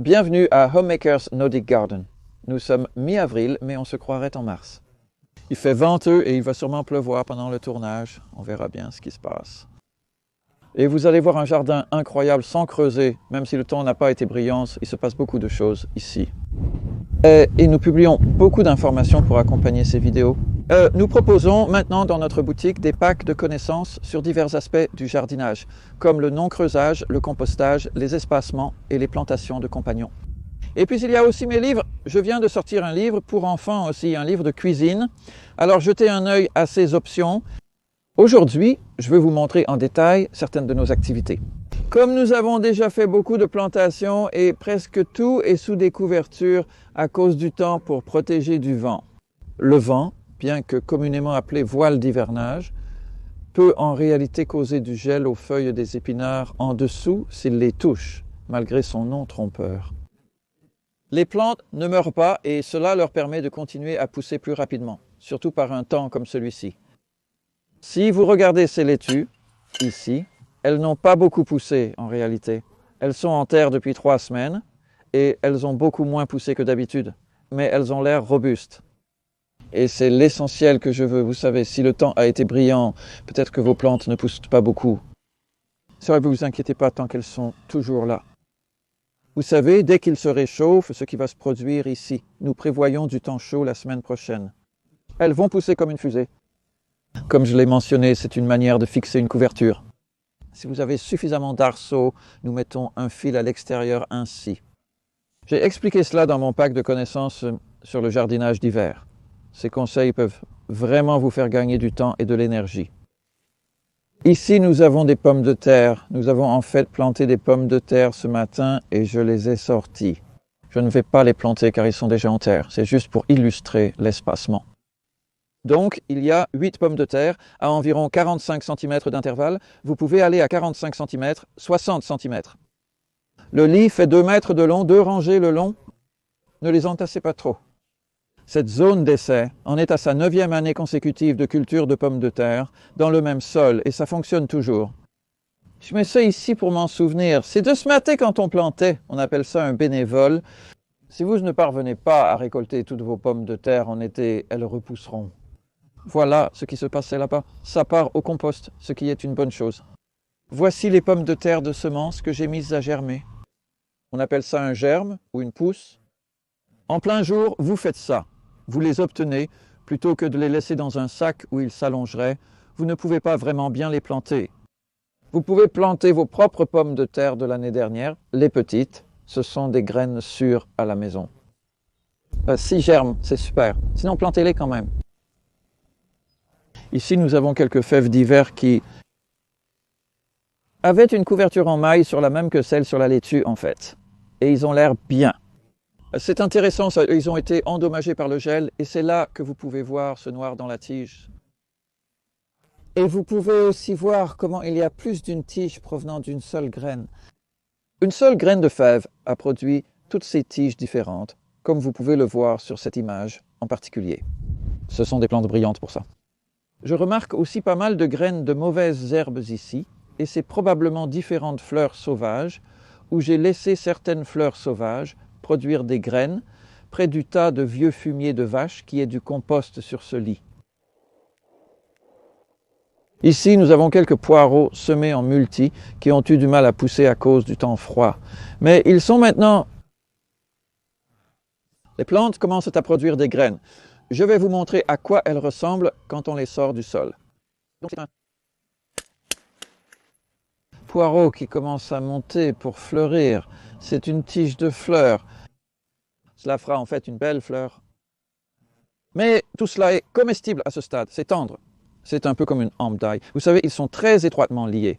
Bienvenue à Homemakers Nordic Garden. Nous sommes mi-avril, mais on se croirait en mars. Il fait venteux et il va sûrement pleuvoir pendant le tournage. On verra bien ce qui se passe. Et vous allez voir un jardin incroyable sans creuser, même si le temps n'a pas été brillant, il se passe beaucoup de choses ici. Et nous publions beaucoup d'informations pour accompagner ces vidéos. Nous proposons maintenant dans notre boutique des packs de connaissances sur divers aspects du jardinage, comme le non-creusage, le compostage, les espacements et les plantations de compagnons. Et puis il y a aussi mes livres. Je viens de sortir un livre pour enfants aussi, un livre de cuisine. Alors jetez un œil à ces options. Aujourd'hui, je vais vous montrer en détail certaines de nos activités. Comme nous avons déjà fait beaucoup de plantations et presque tout est sous des couvertures à cause du temps pour protéger du vent. Le vent, bien que communément appelé voile d'hivernage, peut en réalité causer du gel aux feuilles des épinards en dessous s'il les touche, malgré son nom trompeur. Les plantes ne meurent pas et cela leur permet de continuer à pousser plus rapidement, surtout par un temps comme celui-ci. Si vous regardez ces laitues, ici, elles n'ont pas beaucoup poussé en réalité. Elles sont en terre depuis 3 semaines et elles ont beaucoup moins poussé que d'habitude, mais elles ont l'air robustes. Et c'est l'essentiel que je veux. Vous savez, si le temps a été brillant, peut-être que vos plantes ne poussent pas beaucoup. Ça ne vous inquiétez pas tant qu'elles sont toujours là. Vous savez, dès qu'il se réchauffe, ce qui va se produire ici, nous prévoyons du temps chaud la semaine prochaine. Elles vont pousser comme une fusée. Comme je l'ai mentionné, c'est une manière de fixer une couverture. Si vous avez suffisamment d'arceaux, nous mettons un fil à l'extérieur ainsi. J'ai expliqué cela dans mon pack de connaissances sur le jardinage d'hiver. Ces conseils peuvent vraiment vous faire gagner du temps et de l'énergie. Ici, nous avons des pommes de terre. Nous avons en fait planté des pommes de terre ce matin et je les ai sorties. Je ne vais pas les planter car ils sont déjà en terre. C'est juste pour illustrer l'espacement. Donc, il y a 8 pommes de terre à environ 45 cm d'intervalle. Vous pouvez aller à 45 cm, 60 cm. Le lit fait 2 mètres de long, 2 rangées le long. Ne les entassez pas trop. Cette zone d'essai en est à sa 9e année consécutive de culture de pommes de terre dans le même sol et ça fonctionne toujours. Je mets ça ici pour m'en souvenir. C'est de ce matin quand on plantait. On appelle ça un bénévole. Si vous ne parvenez pas à récolter toutes vos pommes de terre en été, elles repousseront. Voilà ce qui se passait là-bas. Ça part au compost, ce qui est une bonne chose. Voici les pommes de terre de semences que j'ai mises à germer. On appelle ça un germe ou une pousse. En plein jour, vous faites ça. Vous les obtenez, plutôt que de les laisser dans un sac où ils s'allongeraient. Vous ne pouvez pas vraiment bien les planter. Vous pouvez planter vos propres pommes de terre de l'année dernière, les petites. Ce sont des graines sûres à la maison. 6 germes, c'est super. Sinon, plantez-les quand même. Ici, nous avons quelques fèves d'hiver qui avaient une couverture en maille sur la même que celle sur la laitue, en fait. Et ils ont l'air bien. C'est intéressant, ils ont été endommagés par le gel et c'est là que vous pouvez voir ce noir dans la tige. Et vous pouvez aussi voir comment il y a plus d'une tige provenant d'une seule graine. Une seule graine de fève a produit toutes ces tiges différentes, comme vous pouvez le voir sur cette image en particulier. Ce sont des plantes brillantes pour ça. Je remarque aussi pas mal de graines de mauvaises herbes ici, et c'est probablement différentes fleurs sauvages, où j'ai laissé certaines fleurs sauvages produire des graines près du tas de vieux fumier de vache qui est du compost sur ce lit. Ici, nous avons quelques poireaux semés en multi qui ont eu du mal à pousser à cause du temps froid. Mais ils sont maintenant... Les plantes commencent à produire des graines. Je vais vous montrer à quoi elles ressemblent quand on les sort du sol. Donc, c'est un poireau qui commence à monter pour fleurir. C'est une tige de fleurs. Cela fera en fait une belle fleur. Mais tout cela est comestible à ce stade, c'est tendre. C'est un peu comme une hampe d'ail. Vous savez, ils sont très étroitement liés.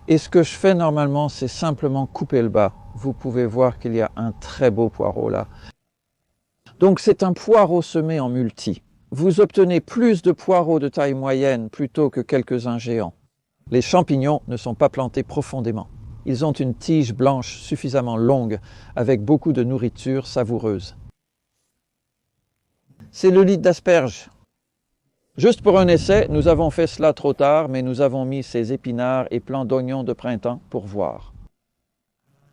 Et ce que je fais normalement, c'est simplement couper le bas. Vous pouvez voir qu'il y a un très beau poireau là. Donc c'est un poireau semé en multi. Vous obtenez plus de poireaux de taille moyenne plutôt que quelques-uns géants. Les champignons ne sont pas plantés profondément. Ils ont une tige blanche suffisamment longue avec beaucoup de nourriture savoureuse. C'est le lit d'asperges. Juste pour un essai, nous avons fait cela trop tard, mais nous avons mis ces épinards et plants d'oignons de printemps pour voir.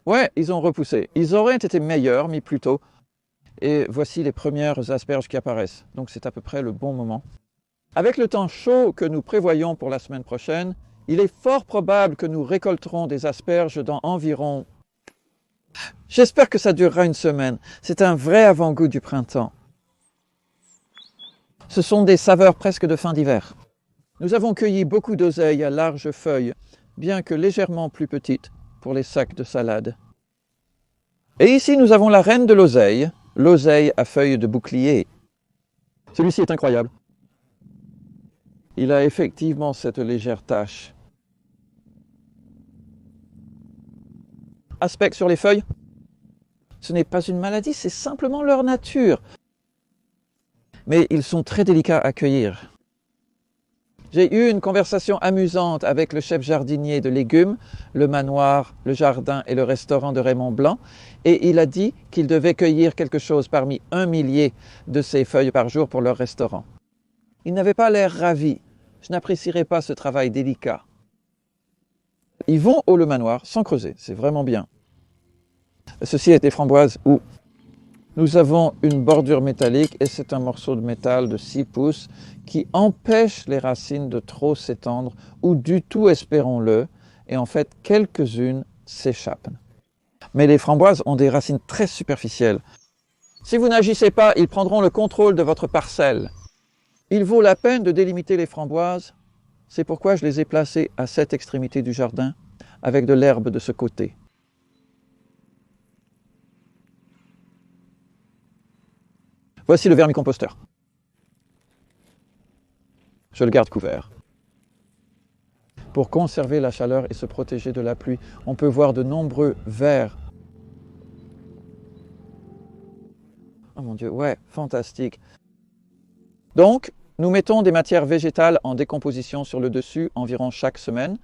Ouais, ils ont repoussé. Ils auraient été meilleurs, mis plus tôt. Et voici les premières asperges qui apparaissent. Donc c'est à peu près le bon moment. Avec le temps chaud que nous prévoyons pour la semaine prochaine, il est fort probable que nous récolterons des asperges dans environ... J'espère que ça durera une semaine. C'est un vrai avant-goût du printemps. Ce sont des saveurs presque de fin d'hiver. Nous avons cueilli beaucoup d'oseilles à larges feuilles, bien que légèrement plus petites, pour les sacs de salade. Et ici, nous avons la reine de l'oseille, l'oseille à feuilles de bouclier. Celui-ci est incroyable. Il a effectivement cette légère tache. Aspect sur les feuilles. Ce n'est pas une maladie, c'est simplement leur nature. Mais ils sont très délicats à cueillir. J'ai eu une conversation amusante avec le chef jardinier de légumes, le manoir, le jardin et le restaurant de Raymond Blanc, et il a dit qu'il devait cueillir quelque chose parmi 1 millier de ces feuilles par jour pour leur restaurant. Il n'avait pas l'air ravi. Je n'apprécierais pas ce travail délicat. Ils vont au Le Manoir sans creuser, c'est vraiment bien. Ceci est des framboises où nous avons une bordure métallique et c'est un morceau de métal de 6 pouces qui empêche les racines de trop s'étendre ou du tout, espérons-le, et en fait quelques-unes s'échappent. Mais les framboises ont des racines très superficielles. Si vous n'agissez pas, ils prendront le contrôle de votre parcelle. Il vaut la peine de délimiter les framboises. C'est pourquoi je les ai placées à cette extrémité du jardin, avec de l'herbe de ce côté. Voici le vermicomposteur. Je le garde couvert. Pour conserver la chaleur et se protéger de la pluie, on peut voir de nombreux vers. Oh mon Dieu, ouais, fantastique. Donc, nous mettons des matières végétales en décomposition sur le dessus environ chaque semaine.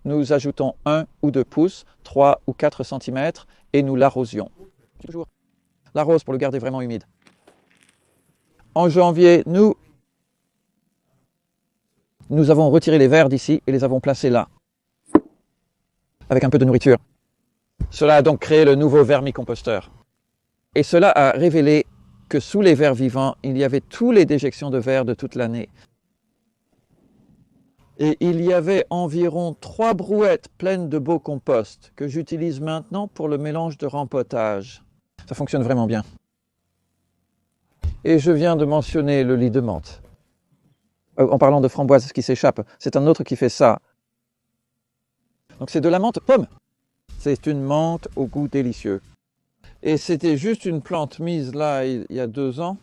Nous ajoutons 1 ou 2 pouces, 3 ou 4 cm et nous l'arrosions. L'arrose pour le garder vraiment humide. En janvier, nous avons retiré les vers d'ici et les avons placés là, avec un peu de nourriture. Cela a donc créé le nouveau vermicomposteur. Et cela a révélé que sous les vers vivants, il y avait tous les déjections de vers de toute l'année. Et il y avait environ 3 brouettes pleines de beau compost que j'utilise maintenant pour le mélange de rempotage. Ça fonctionne vraiment bien. Et je viens de mentionner le lit de menthe. En parlant de framboises qui s'échappent, c'est un autre qui fait ça. Donc c'est de la menthe pomme. C'est une menthe au goût délicieux. Et c'était juste une plante mise là il y a 2 ans.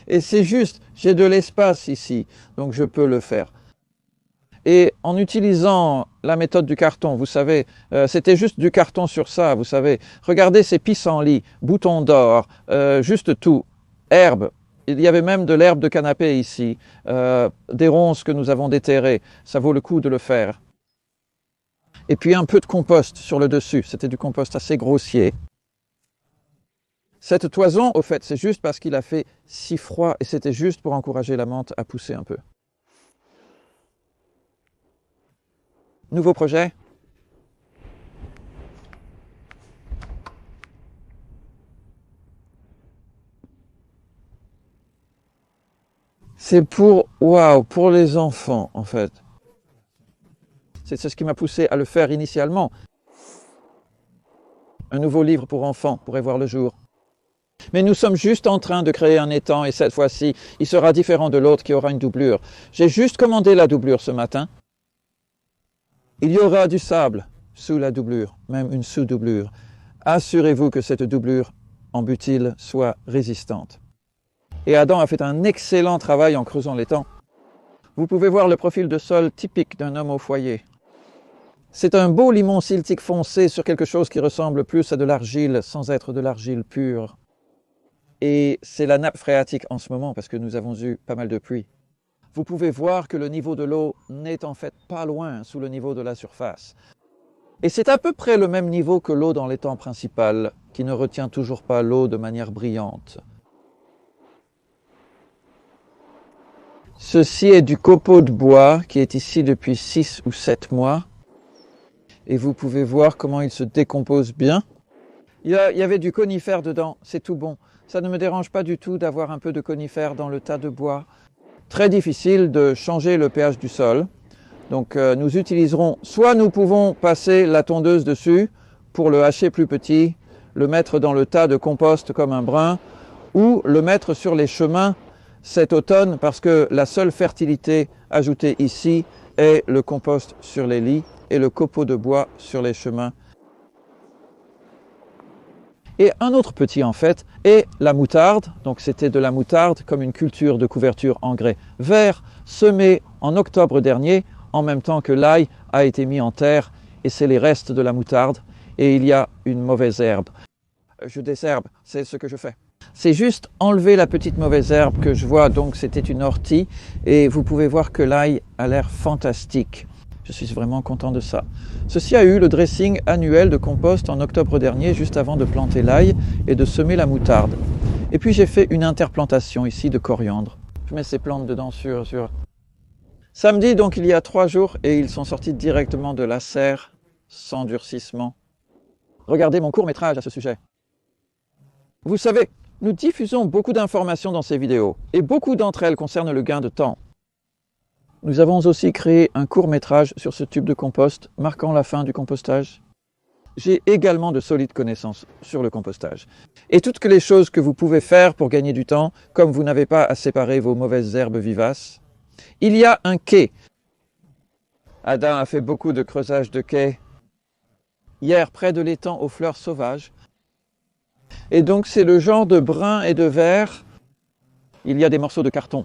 Et c'est juste, j'ai de l'espace ici, donc je peux le faire. Et en utilisant la méthode du carton, vous savez, c'était juste du carton sur ça, vous savez. Regardez ces pissenlits, boutons d'or, juste tout, herbe. Il y avait même de l'herbe de canapé ici, des ronces que nous avons déterrées. Ça vaut le coup de le faire. Et puis un peu de compost sur le dessus. C'était du compost assez grossier. Cette toison, au fait, c'est juste parce qu'il a fait si froid et c'était juste pour encourager la menthe à pousser un peu. Nouveau projet. C'est pour les enfants, en fait. C'est ce qui m'a poussé à le faire initialement. Un nouveau livre pour enfants pourrait voir le jour. Mais nous sommes juste en train de créer un étang et cette fois-ci, il sera différent de l'autre qui aura une doublure. J'ai juste commandé la doublure ce matin. Il y aura du sable sous la doublure, même une sous-doublure. Assurez-vous que cette doublure en butyl soit résistante. Et Adam a fait un excellent travail en creusant l'étang. Vous pouvez voir le profil de sol typique d'un homme au foyer. C'est un beau limon siltique foncé sur quelque chose qui ressemble plus à de l'argile sans être de l'argile pure. Et c'est la nappe phréatique en ce moment parce que nous avons eu pas mal de pluie. Vous pouvez voir que le niveau de l'eau n'est en fait pas loin sous le niveau de la surface. Et c'est à peu près le même niveau que l'eau dans l'étang principal, qui ne retient toujours pas l'eau de manière brillante. Ceci est du copeau de bois qui est ici depuis 6 ou 7 mois. Et vous pouvez voir comment il se décompose bien. Il y avait du conifère dedans, c'est tout bon. Ça ne me dérange pas du tout d'avoir un peu de conifère dans le tas de bois. Très difficile de changer le pH du sol. Donc nous utiliserons, soit nous pouvons passer la tondeuse dessus pour le hacher plus petit, le mettre dans le tas de compost comme un brin, ou le mettre sur les chemins cet automne parce que la seule fertilité ajoutée ici est le compost sur les lits et le copeau de bois sur les chemins. Et un autre petit en fait est la moutarde. Donc c'était de la moutarde comme une culture de couverture engrais vert semée en octobre dernier en même temps que l'ail a été mis en terre et c'est les restes de la moutarde et il y a une mauvaise herbe. Je désherbe, c'est ce que je fais. C'est juste enlever la petite mauvaise herbe que je vois, donc c'était une ortie et vous pouvez voir que l'ail a l'air fantastique. Je suis vraiment content de ça. Ceci a eu le dressing annuel de compost en octobre dernier, juste avant de planter l'ail et de semer la moutarde. Et puis j'ai fait une interplantation ici de coriandre. Je mets ces plantes dedans sur... Samedi, donc il y a 3 jours, et ils sont sortis directement de la serre, sans durcissement. Regardez mon court-métrage à ce sujet. Vous savez, nous diffusons beaucoup d'informations dans ces vidéos, et beaucoup d'entre elles concernent le gain de temps. Nous avons aussi créé un court-métrage sur ce tube de compost, marquant la fin du compostage. J'ai également de solides connaissances sur le compostage. Et toutes les choses que vous pouvez faire pour gagner du temps, comme vous n'avez pas à séparer vos mauvaises herbes vivaces. Il y a un quai. Adam a fait beaucoup de creusage de quai hier près de l'étang aux fleurs sauvages. Et donc c'est le genre de brun et de vert. Il y a des morceaux de carton.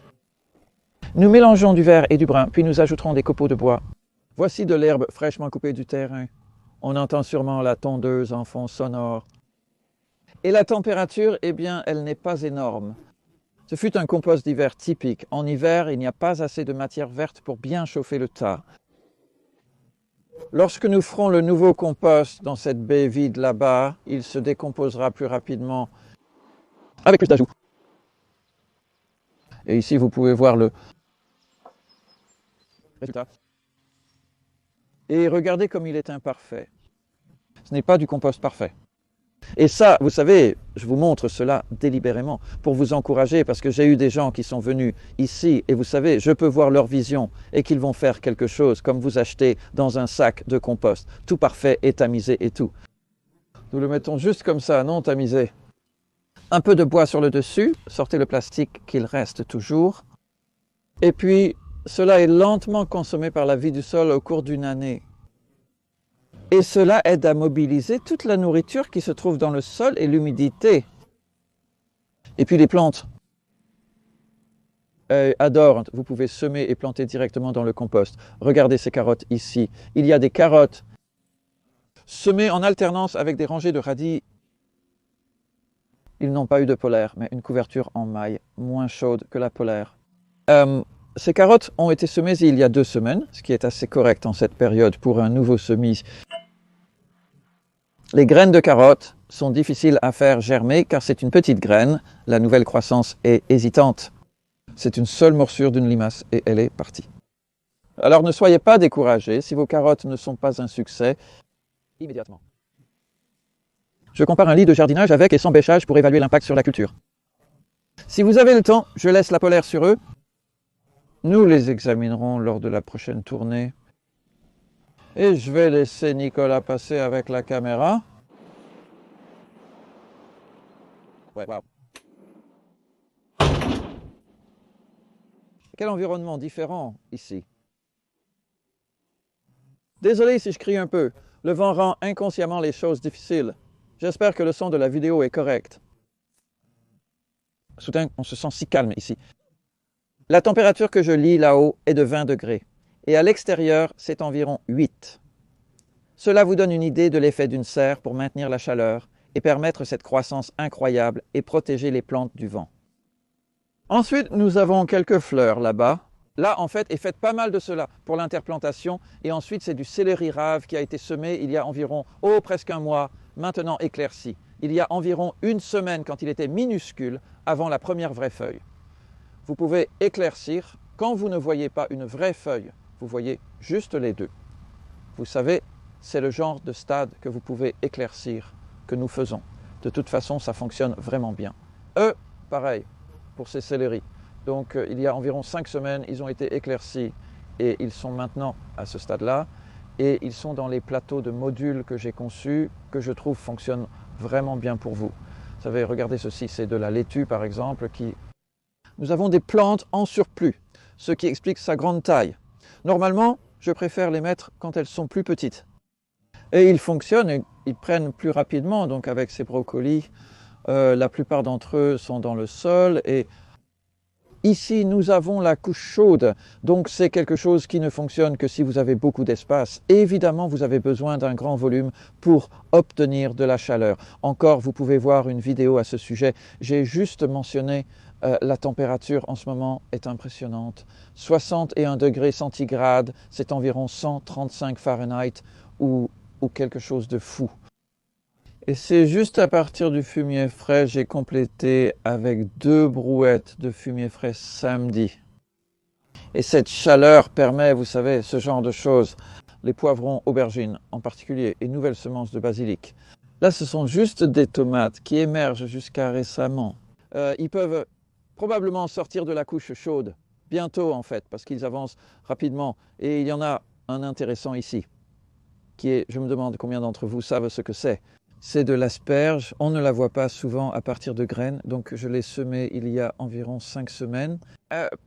Nous mélangeons du vert et du brun, puis nous ajouterons des copeaux de bois. Voici de l'herbe fraîchement coupée du terrain. On entend sûrement la tondeuse en fond sonore. Et la température, eh bien, elle n'est pas énorme. Ce fut un compost d'hiver typique. En hiver, il n'y a pas assez de matière verte pour bien chauffer le tas. Lorsque nous ferons le nouveau compost dans cette baie vide là-bas, il se décomposera plus rapidement avec plus d'ajout. Et ici, vous pouvez voir le résultat. Et regardez comme il est imparfait. Ce n'est pas du compost parfait. Et ça, vous savez, je vous montre cela délibérément pour vous encourager parce que j'ai eu des gens qui sont venus ici et vous savez, je peux voir leur vision et qu'ils vont faire quelque chose comme vous achetez dans un sac de compost, tout parfait et tamisé et tout. Nous le mettons juste comme ça, non tamisé. Un peu de bois sur le dessus, sortez le plastique qu'il reste toujours. Et puis, cela est lentement consommé par la vie du sol au cours d'une année. Et cela aide à mobiliser toute la nourriture qui se trouve dans le sol et l'humidité. Et puis les plantes adorent. Vous pouvez semer et planter directement dans le compost. Regardez ces carottes ici. Il y a des carottes semées en alternance avec des rangées de radis. Ils n'ont pas eu de polaire, mais une couverture en maille, moins chaude que la polaire. Ces carottes ont été semées il y a 2 semaines, ce qui est assez correct en cette période pour un nouveau semis. Les graines de carottes sont difficiles à faire germer car c'est une petite graine. La nouvelle croissance est hésitante. C'est une seule morsure d'une limace et elle est partie. Alors ne soyez pas découragés si vos carottes ne sont pas un succès immédiatement. Je compare un lit de jardinage avec et sans bêchage pour évaluer l'impact sur la culture. Si vous avez le temps, je laisse la polaire sur eux. Nous les examinerons lors de la prochaine tournée. Et je vais laisser Nicolas passer avec la caméra. Ouais, wow. Quel environnement différent ici. Désolé si je crie un peu. Le vent rend inconsciemment les choses difficiles. J'espère que le son de la vidéo est correct. Soudain, on se sent si calme ici. La température que je lis là-haut est de 20 degrés. Et à l'extérieur, c'est environ 8. Cela vous donne une idée de l'effet d'une serre pour maintenir la chaleur et permettre cette croissance incroyable et protéger les plantes du vent. Ensuite, nous avons quelques fleurs là-bas. Là, en fait, et faites pas mal de cela pour l'interplantation. Et ensuite, c'est du céleri rave qui a été semé il y a environ, presque 1 mois, maintenant éclairci. Il y a environ 1 semaine quand il était minuscule avant la première vraie feuille. Vous pouvez éclaircir. Quand vous ne voyez pas une vraie feuille, vous voyez juste les deux. Vous savez, c'est le genre de stade que vous pouvez éclaircir, que nous faisons. De toute façon, ça fonctionne vraiment bien. Eux, pareil, pour ces céleris. Donc, il y a environ 5 semaines, ils ont été éclaircis et ils sont maintenant à ce stade-là. Et ils sont dans les plateaux de modules que j'ai conçus, que je trouve fonctionnent vraiment bien pour vous. Vous savez, regardez ceci, c'est de la laitue par exemple. Nous avons des plantes en surplus, ce qui explique sa grande taille. Normalement, je préfère les mettre quand elles sont plus petites. Et ils fonctionnent, et ils prennent plus rapidement, donc avec ces brocolis, la plupart d'entre eux sont dans le sol et ici, nous avons la couche chaude, donc c'est quelque chose qui ne fonctionne que si vous avez beaucoup d'espace. Évidemment, vous avez besoin d'un grand volume pour obtenir de la chaleur. Encore, vous pouvez voir une vidéo à ce sujet. J'ai juste mentionné la température en ce moment est impressionnante. 61 degrés centigrades, c'est environ 135 Fahrenheit ou quelque chose de fou. Et c'est juste à partir du fumier frais, j'ai complété avec 2 brouettes de fumier frais samedi. Et cette chaleur permet, vous savez, ce genre de choses. Les poivrons, aubergines en particulier, et nouvelles semences de basilic. Là, ce sont juste des tomates qui émergent jusqu'à récemment. Ils peuvent probablement sortir de la couche chaude, bientôt en fait, parce qu'ils avancent rapidement. Et il y en a un intéressant ici, qui est, je me demande combien d'entre vous savent ce que c'est. C'est de l'asperge, on ne la voit pas souvent à partir de graines, donc je l'ai semé il y a environ 5 semaines.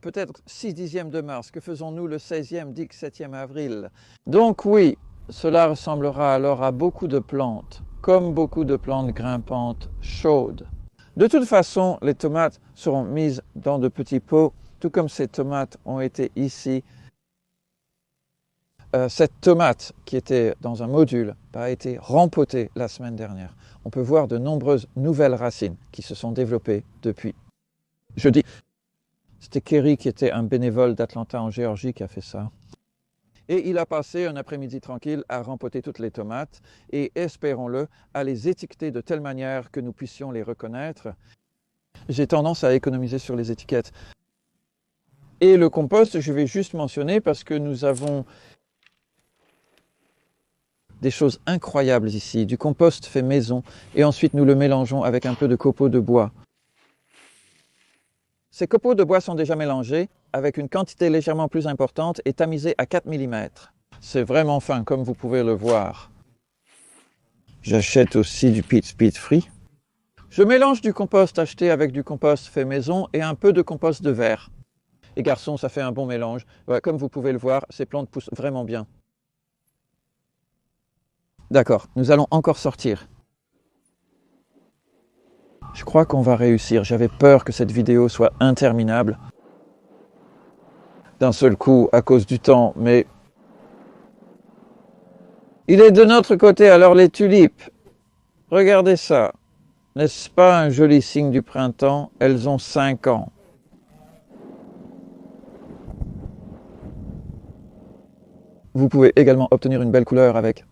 Peut-être 6/10 de mars, que faisons-nous le 16e, 17e avril? Donc oui, cela ressemblera alors à beaucoup de plantes, comme beaucoup de plantes grimpantes chaudes. De toute façon, les tomates seront mises dans de petits pots, tout comme ces tomates ont été ici. Cette tomate qui était dans un module a été rempotée la semaine dernière. On peut voir de nombreuses nouvelles racines qui se sont développées depuis jeudi. C'était Kerry qui était un bénévole d'Atlanta en Géorgie qui a fait ça. Et il a passé un après-midi tranquille à rempoter toutes les tomates et, espérons-le, à les étiqueter de telle manière que nous puissions les reconnaître. J'ai tendance à économiser sur les étiquettes. Et le compost, je vais juste mentionner parce que nous avons des choses incroyables ici, du compost fait maison, et ensuite nous le mélangeons avec un peu de copeaux de bois. Ces copeaux de bois sont déjà mélangés avec une quantité légèrement plus importante et tamisés à 4 mm. C'est vraiment fin, comme vous pouvez le voir. J'achète aussi du peat free. Je mélange du compost acheté avec du compost fait maison et un peu de compost de verre. Et garçons, ça fait un bon mélange. Ouais, comme vous pouvez le voir, ces plantes poussent vraiment bien. D'accord, nous allons encore sortir. Je crois qu'on va réussir. J'avais peur que cette vidéo soit interminable. D'un seul coup, à cause du temps, mais... Il est de notre côté, alors les tulipes. Regardez ça. N'est-ce pas un joli signe du printemps? Elles ont 5 ans. Vous pouvez également obtenir une belle couleur avec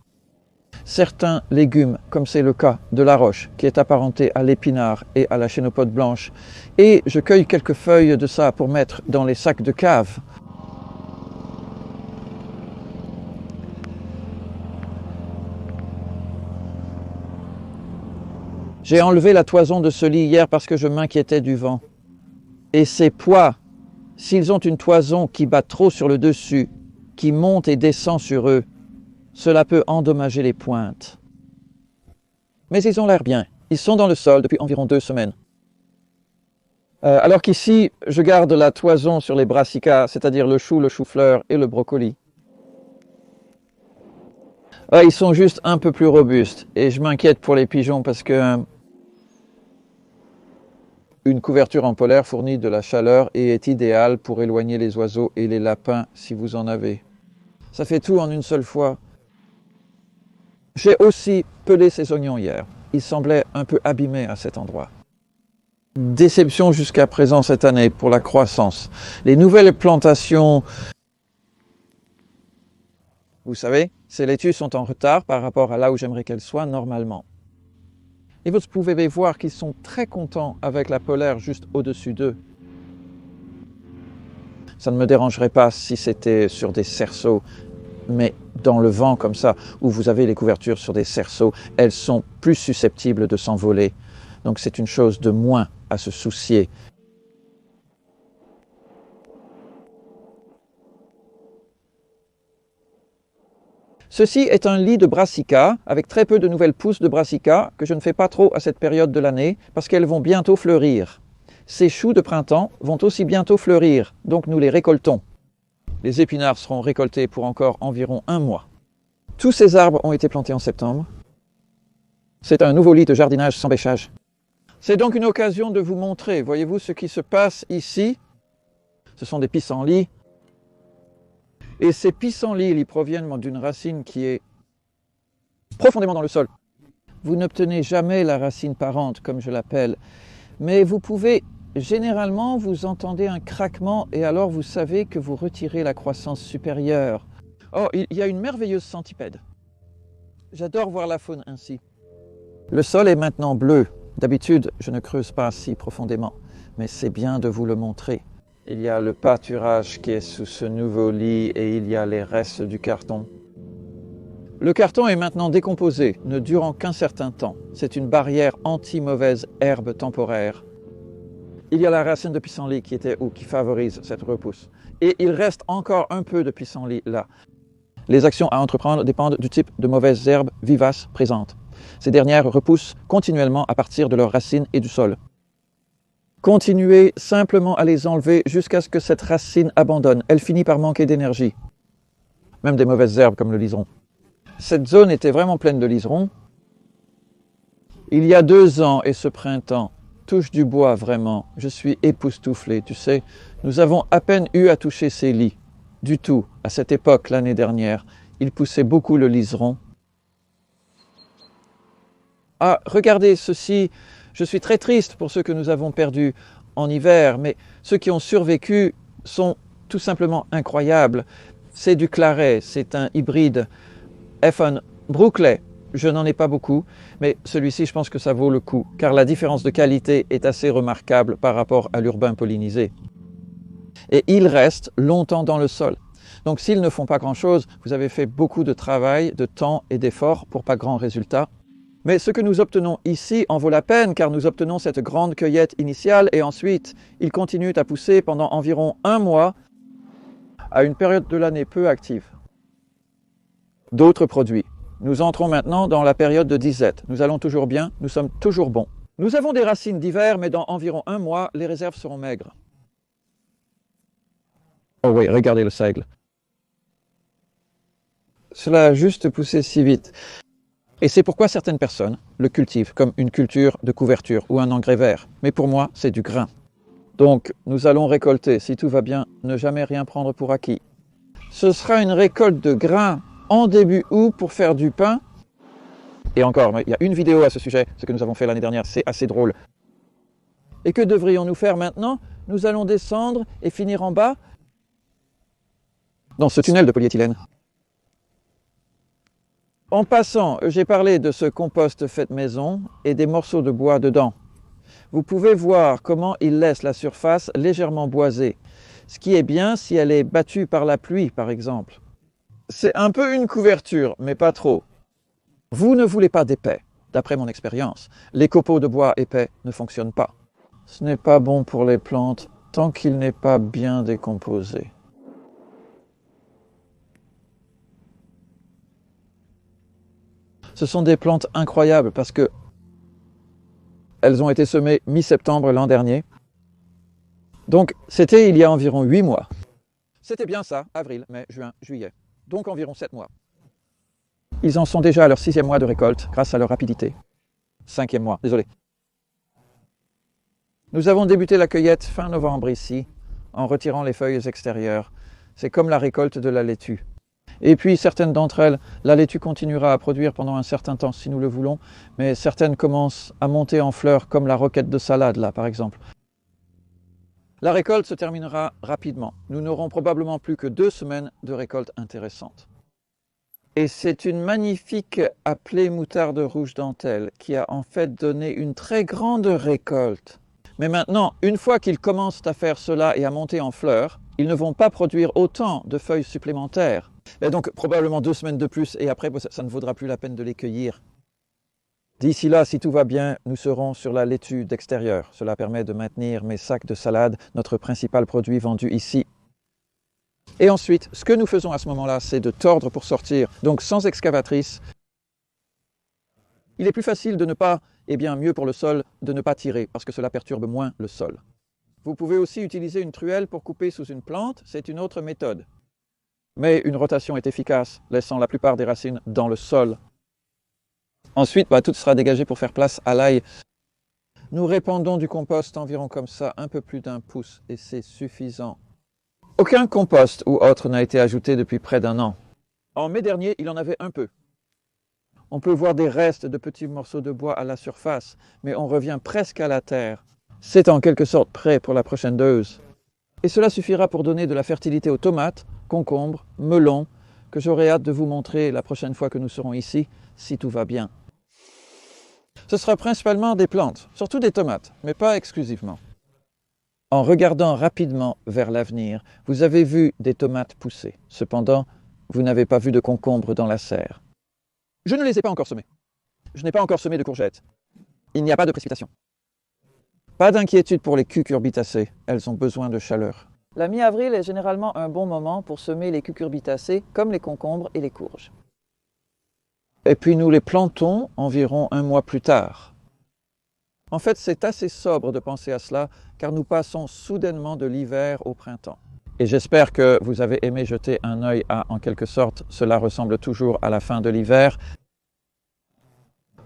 certains légumes, comme c'est le cas de la roche, qui est apparenté à l'épinard et à la chénopote blanche. Et je cueille quelques feuilles de ça pour mettre dans les sacs de cave. J'ai enlevé la toison de ce lit hier parce que je m'inquiétais du vent. Et ces pois, s'ils ont une toison qui bat trop sur le dessus, qui monte et descend sur eux, cela peut endommager les pointes. Mais ils ont l'air bien. Ils sont dans le sol depuis environ 2 semaines. Alors qu'ici, je garde la toison sur les brassicas, c'est-à-dire le chou-fleur et le brocoli. Ils sont juste un peu plus robustes. Et je m'inquiète pour les pigeons parce que une couverture en polaire fournit de la chaleur et est idéale pour éloigner les oiseaux et les lapins si vous en avez. Ça fait tout en une seule fois. J'ai aussi pelé ces oignons hier. Ils semblaient un peu abîmés à cet endroit. Déception jusqu'à présent cette année pour la croissance. Les nouvelles plantations, vous savez, ces laitues sont en retard par rapport à là où j'aimerais qu'elles soient normalement. Et vous pouvez voir qu'ils sont très contents avec la polaire juste au-dessus d'eux. Ça ne me dérangerait pas si c'était sur des cerceaux, mais dans le vent comme ça, où vous avez les couvertures sur des cerceaux, elles sont plus susceptibles de s'envoler. Donc c'est une chose de moins à se soucier. Ceci est un lit de brassica avec très peu de nouvelles pousses de brassica que je ne fais pas trop à cette période de l'année parce qu'elles vont bientôt fleurir. Ces choux de printemps vont aussi bientôt fleurir, donc nous les récoltons. Les épinards seront récoltés pour encore environ 1 mois. Tous ces arbres ont été plantés en septembre. C'est un nouveau lit de jardinage sans bêchage. C'est donc une occasion de vous montrer, voyez-vous, ce qui se passe ici. Ce sont des pissenlits. Et ces pissenlits, ils proviennent d'une racine qui est profondément dans le sol. Vous n'obtenez jamais la racine parente, comme je l'appelle, mais vous pouvez, généralement, vous entendez un craquement et alors vous savez que vous retirez la croissance supérieure. Oh, il y a une merveilleuse centipède. J'adore voir la faune ainsi. Le sol est maintenant bleu. D'habitude, je ne creuse pas si profondément, mais c'est bien de vous le montrer. Il y a le pâturage qui est sous ce nouveau lit et il y a les restes du carton. Le carton est maintenant décomposé, ne durant qu'un certain temps. C'est une barrière anti-mauvaise herbe temporaire. Il y a la racine de pissenlit qui était où, qui favorise cette repousse. Et il reste encore un peu de pissenlit là. Les actions à entreprendre dépendent du type de mauvaises herbes vivaces présentes. Ces dernières repoussent continuellement à partir de leurs racines et du sol. Continuez simplement à les enlever jusqu'à ce que cette racine abandonne. Elle finit par manquer d'énergie. Même des mauvaises herbes comme le liseron. Cette zone était vraiment pleine de liserons. Il y a 2 ans et ce printemps, touche du bois vraiment, je suis époustouflé, tu sais. Nous avons à peine eu à toucher ces lits. Du tout, à cette époque l'année dernière, il poussait beaucoup le liseron. Ah, regardez ceci. Je suis très triste pour ceux que nous avons perdus en hiver, mais ceux qui ont survécu sont tout simplement incroyables. C'est du claret, c'est un hybride F1 Brookley. Je n'en ai pas beaucoup, mais celui-ci, je pense que ça vaut le coup, car la différence de qualité est assez remarquable par rapport à l'urbain pollinisé. Et ils restent longtemps dans le sol. Donc s'ils ne font pas grand-chose, vous avez fait beaucoup de travail, de temps et d'efforts pour pas grand résultat. Mais ce que nous obtenons ici en vaut la peine car nous obtenons cette grande cueillette initiale et ensuite ils continuent à pousser pendant environ 1 mois à une période de l'année peu active. D'autres produits. Nous entrons maintenant dans la période de disette. Nous allons toujours bien, nous sommes toujours bons. Nous avons des racines d'hiver mais dans environ 1 mois, les réserves seront maigres. Oh oui, regardez le seigle. Cela a juste poussé si vite. Et c'est pourquoi certaines personnes le cultivent comme une culture de couverture ou un engrais vert. Mais pour moi, c'est du grain. Donc, nous allons récolter, si tout va bien, ne jamais rien prendre pour acquis. Ce sera une récolte de grains en début août pour faire du pain. Et encore, il y a une vidéo à ce sujet, ce que nous avons fait l'année dernière, c'est assez drôle. Et que devrions-nous faire maintenant? Nous allons descendre et finir en bas dans ce tunnel de polyéthylène. En passant, j'ai parlé de ce compost fait maison et des morceaux de bois dedans. Vous pouvez voir comment il laisse la surface légèrement boisée, ce qui est bien si elle est battue par la pluie, par exemple. C'est un peu une couverture, mais pas trop. Vous ne voulez pas d'épais, d'après mon expérience. Les copeaux de bois épais ne fonctionnent pas. Ce n'est pas bon pour les plantes tant qu'il n'est pas bien décomposé. Ce sont des plantes incroyables parce que elles ont été semées mi-septembre l'an dernier. Donc, c'était il y a environ 8 mois. C'était bien ça, avril, mai, juin, juillet. Donc environ 7 mois. Ils en sont déjà à leur 6e mois de récolte grâce à leur rapidité. 5e mois, désolé. Nous avons débuté la cueillette fin novembre ici, en retirant les feuilles extérieures. C'est comme la récolte de la laitue. Et puis certaines d'entre elles, la laitue continuera à produire pendant un certain temps si nous le voulons, mais certaines commencent à monter en fleurs comme la roquette de salade là par exemple. La récolte se terminera rapidement. Nous n'aurons probablement plus que 2 semaines de récolte intéressante. Et c'est une magnifique appelée moutarde rouge dentelle qui a en fait donné une très grande récolte. Mais maintenant, une fois qu'ils commencent à faire cela et à monter en fleurs, ils ne vont pas produire autant de feuilles supplémentaires. Et donc probablement 2 semaines de plus et après ça ne vaudra plus la peine de les cueillir. D'ici là, si tout va bien, nous serons sur la laitue d'extérieur. Cela permet de maintenir mes sacs de salade, notre principal produit vendu ici. Et ensuite, ce que nous faisons à ce moment-là, c'est de tordre pour sortir, donc sans excavatrice. Il est plus facile de ne pas, mieux pour le sol, de ne pas tirer, parce que cela perturbe moins le sol. Vous pouvez aussi utiliser une truelle pour couper sous une plante, c'est une autre méthode. Mais une rotation est efficace, laissant la plupart des racines dans le sol. Ensuite, tout sera dégagé pour faire place à l'ail. Nous répandons du compost environ comme ça, un peu plus d'1 pouce, et c'est suffisant. Aucun compost ou autre n'a été ajouté depuis près d'1 an. En mai dernier, il en avait un peu. On peut voir des restes de petits morceaux de bois à la surface, mais on revient presque à la terre. C'est en quelque sorte prêt pour la prochaine dose. Et cela suffira pour donner de la fertilité aux tomates, concombres, melons, que j'aurai hâte de vous montrer la prochaine fois que nous serons ici, si tout va bien. Ce sera principalement des plantes, surtout des tomates, mais pas exclusivement. En regardant rapidement vers l'avenir, vous avez vu des tomates pousser. Cependant, vous n'avez pas vu de concombres dans la serre. Je ne les ai pas encore semés. Je n'ai pas encore semé de courgettes. Il n'y a pas de précipitation. Pas d'inquiétude pour les cucurbitacées, elles ont besoin de chaleur. La mi-avril est généralement un bon moment pour semer les cucurbitacées, comme les concombres et les courges. Et puis nous les plantons environ 1 mois plus tard. En fait, c'est assez sobre de penser à cela, car nous passons soudainement de l'hiver au printemps. Et j'espère que vous avez aimé jeter un œil à, en quelque sorte, cela ressemble toujours à la fin de l'hiver.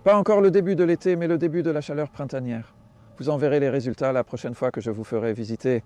Pas encore le début de l'été, mais le début de la chaleur printanière. Vous en verrez les résultats la prochaine fois que je vous ferai visiter.